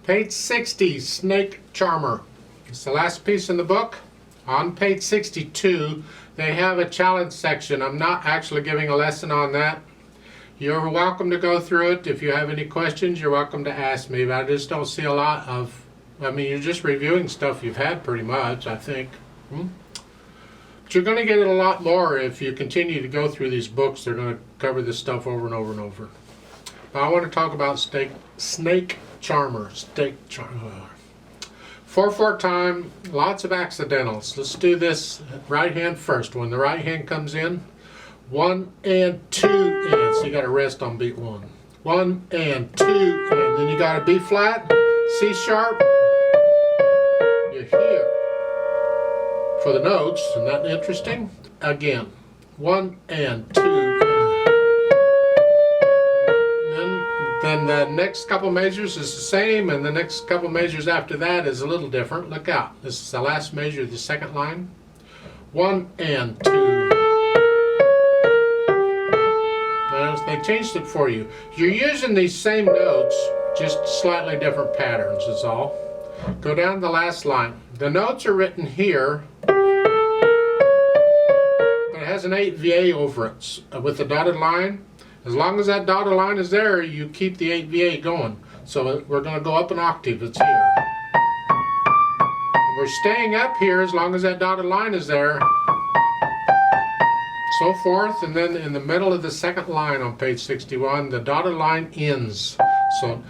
Page 60, Snake Charmer. It's the last piece in the book. On page 62, they have a challenge section. I'm not actually giving a lesson on that. You're welcome to go through it. If you have any questions, you're welcome to ask me, but I just don't see a lot of, you're just reviewing stuff you've had pretty much, I think. But you're going to get it a lot more if you continue to go through these books. They're going to cover this stuff over and over and over. But I want to talk about Snake Charmer. 4/4 time, lots of accidentals. Let's do this right hand first. When the right hand comes in, 1 and 2 and. So you got to rest on beat 1. 1 and 2 and. Then you got a B flat, C sharp. You're here for the notes. Isn't that interesting? Again, 1 and 2 and. Then the next couple measures is the same, and the next couple measures after that is a little different. Look out. This is the last measure of the second line. 1 and 2. Notice they changed it for you. You're using these same notes, just slightly different patterns is all. Go down the last line. The notes are written here, but it has an 8VA over it with the dotted line. As long as that dotted line is there, you keep the 8VA going. So we're going to go up an octave. It's here. We're staying up here as long as that dotted line is there. So forth, and then in the middle of the second line on page 61, the dotted line ends. So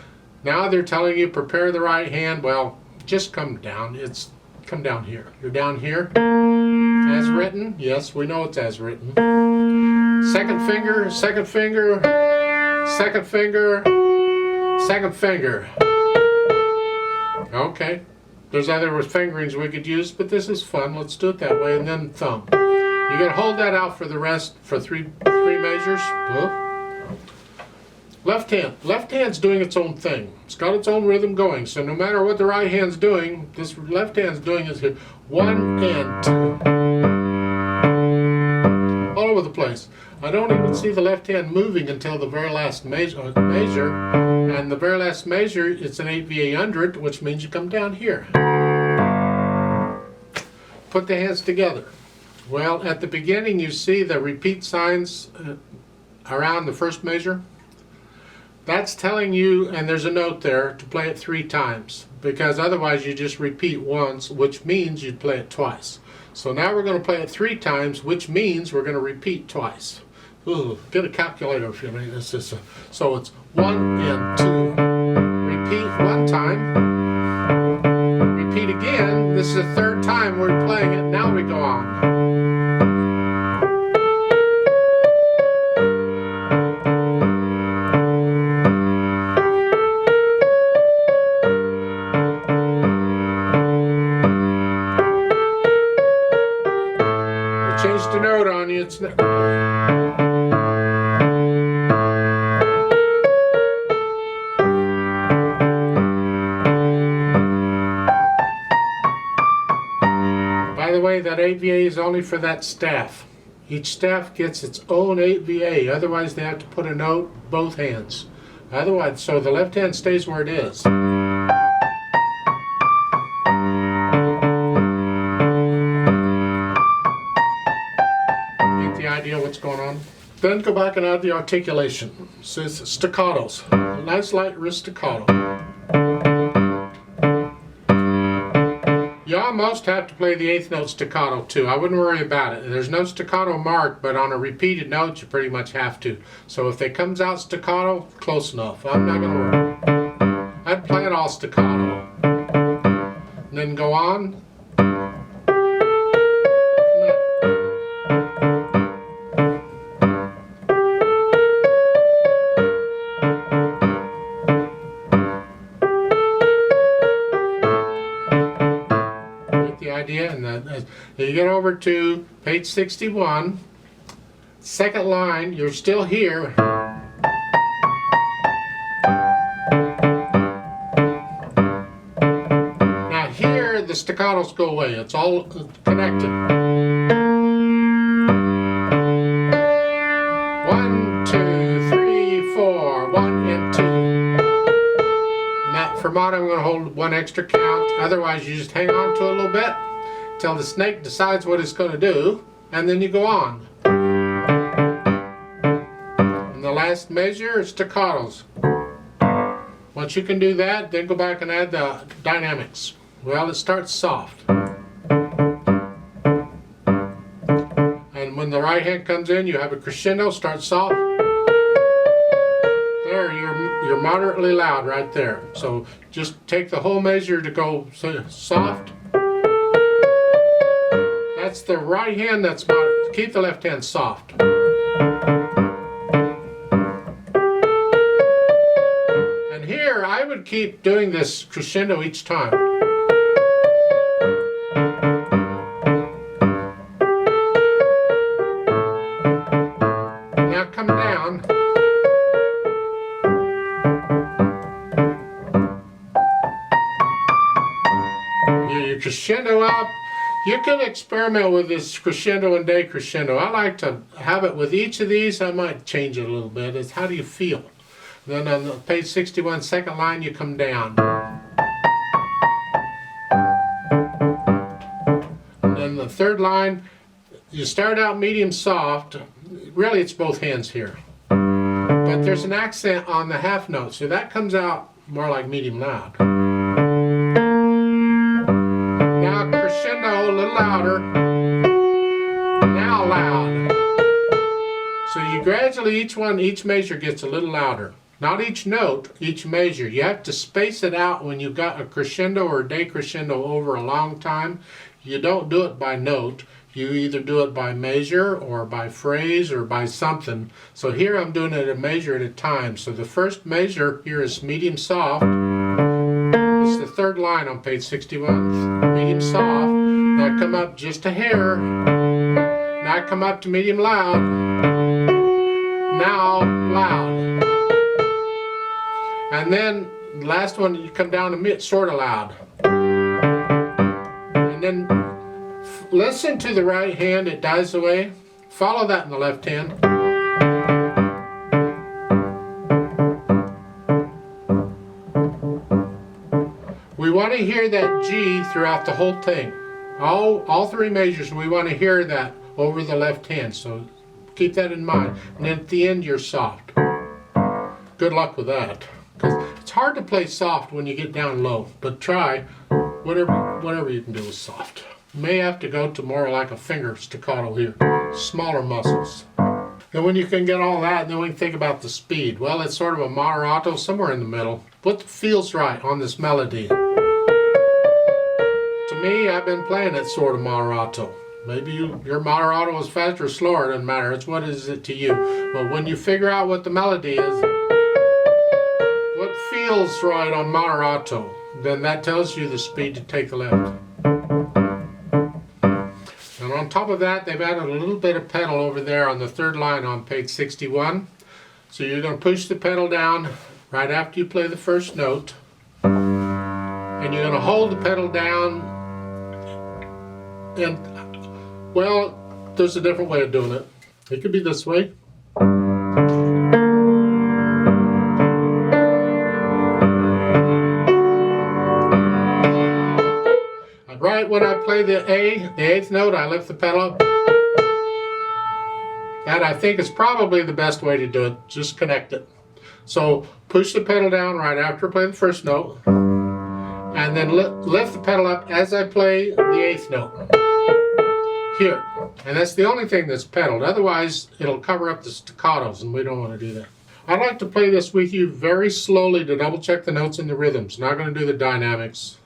now they're telling you prepare the right hand. Well, just come down. Come down here. You're down here. As written. Yes, we know it's as written. Second finger, second finger, second finger, second finger. Okay. There's other fingerings we could use, but this is fun. Let's do it that way. And then thumb. You're going to hold that out for the rest, for three measures. Left hand. Left hand's doing its own thing. It's got its own rhythm going. So no matter what the right hand's doing, this left hand's doing is here. 1 and 2. All over the place. I don't even see the left hand moving until the very last measure. And the very last measure, it's an 8VA under it, which means you come down here. Put the hands together. Well, at the beginning you see the repeat signs around the first measure. That's telling you, and there's a note there, to play it 3 times. Because otherwise you just repeat once, which means you'd play it twice. So now we're going to play it 3 times, which means we're going to repeat twice. Ooh, get a calculator if you need this. So it's 1 and 2. Repeat 1 time. Repeat again. This is the 3rd time we're playing it. Now we go on. Changed the note on you. It's not. By the way, that 8VA is only for that staff. Each staff gets its own 8VA. Otherwise, they have to put a note both hands. Otherwise, so the left hand stays where it is. Idea what's going on. Then go back and add the articulation. It says staccatos. A nice light wrist staccato. You almost have to play the 8th note staccato too. I wouldn't worry about it. There's no staccato mark, but on a repeated note you pretty much have to. So if it comes out staccato, close enough. I'm not going to worry. I'd play it all staccato. And then go on. Idea, and then you get over to page 61, second line, you're still here. Now here the staccatos go away, it's all connected. 1, 2, 3, 4, 1 and 2. harmonic, I'm going to hold one extra count. Otherwise, you just hang on to it a little bit till the snake decides what it's going to do, and then you go on. And the last measure is staccatos. Once you can do that, then go back and add the dynamics. Well, it starts soft. And when the right hand comes in, you have a crescendo, start soft. There, you're moderately loud right there. So just take the whole measure to go soft. That's the right hand that's moderate. Keep the left hand soft. And here, I would keep doing this crescendo each time. Now come down. You crescendo up. You can experiment with this crescendo and decrescendo. I like to have it with each of these. I might change it a little bit. It's how do you feel? Then on the page 61, second line, you come down. And then the third line, you start out medium soft. Really, it's both hands here. But there's an accent on the half note, so that comes out more like medium loud. Now crescendo, a little louder. Now loud. So you gradually, each measure gets a little louder. Not each note, each measure. You have to space it out when you've got a crescendo or a decrescendo over a long time. You don't do it by note. You either do it by measure or by phrase or by something. So here I'm doing it a measure at a time. So the first measure here is medium soft. It's the third line on page 61. Medium soft. Now I come up just a hair. Now I come up to medium loud. Now loud. And then the last one, you come down to sort of loud. And then listen to the right hand, it dies away. Follow that in the left hand. We want to hear that G throughout the whole thing. All three measures, we want to hear that over the left hand. So keep that in mind. And then at the end, you're soft. Good luck with that. Because it's hard to play soft when you get down low, but try whatever you can do with soft. You may have to go to more like a finger staccato here, smaller muscles. And when you can get all that, then we can think about the speed. Well, it's sort of a moderato, somewhere in the middle. What feels right on this melody? To me, I've been playing it sort of moderato. Maybe your moderato is faster or slower, it doesn't matter. It's what is it to you. But when you figure out what the melody is, what feels right on moderato, then that tells you the speed to take the left. And on top of that, they've added a little bit of pedal over there on the third line on page 61. So you're going to push the pedal down right after you play the first note. And you're going to hold the pedal down. And, well, there's a different way of doing it. It could be this way. Right when I play the eighth note, I lift the pedal up. That I think is probably the best way to do it. Just connect it. So push the pedal down right after I play the first note. And then lift the pedal up as I play the eighth note. Here. And that's the only thing that's pedaled. Otherwise, it'll cover up the staccatos, and we don't want to do that. I'd like to play this with you very slowly to double check the notes and the rhythms. Not going to do the dynamics,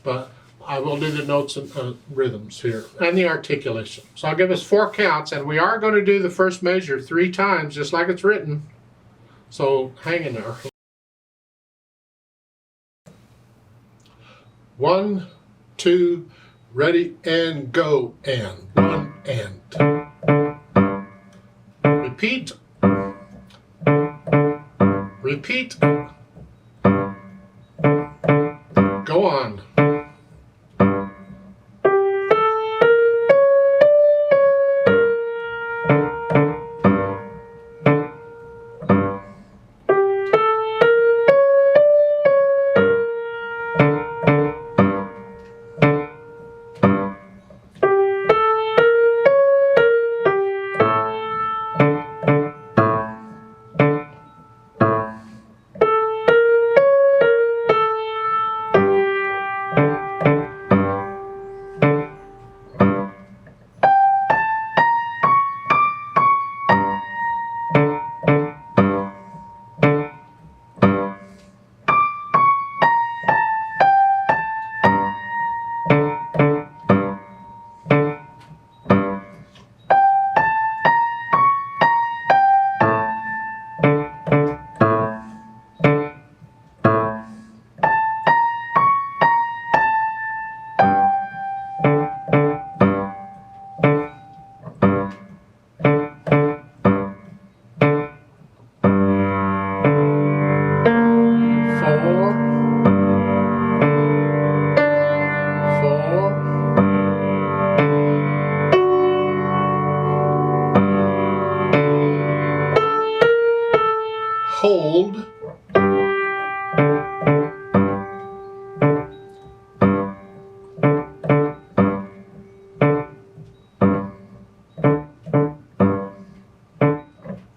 but I will do the notes and rhythms here, and the articulation. So I'll give us 4 counts, and we are going to do the first measure 3 times, just like it's written. So hang in there. 1, 2, ready, and go, and 1, and. Repeat. Repeat. Go on. 4, 4, hold,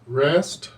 rest,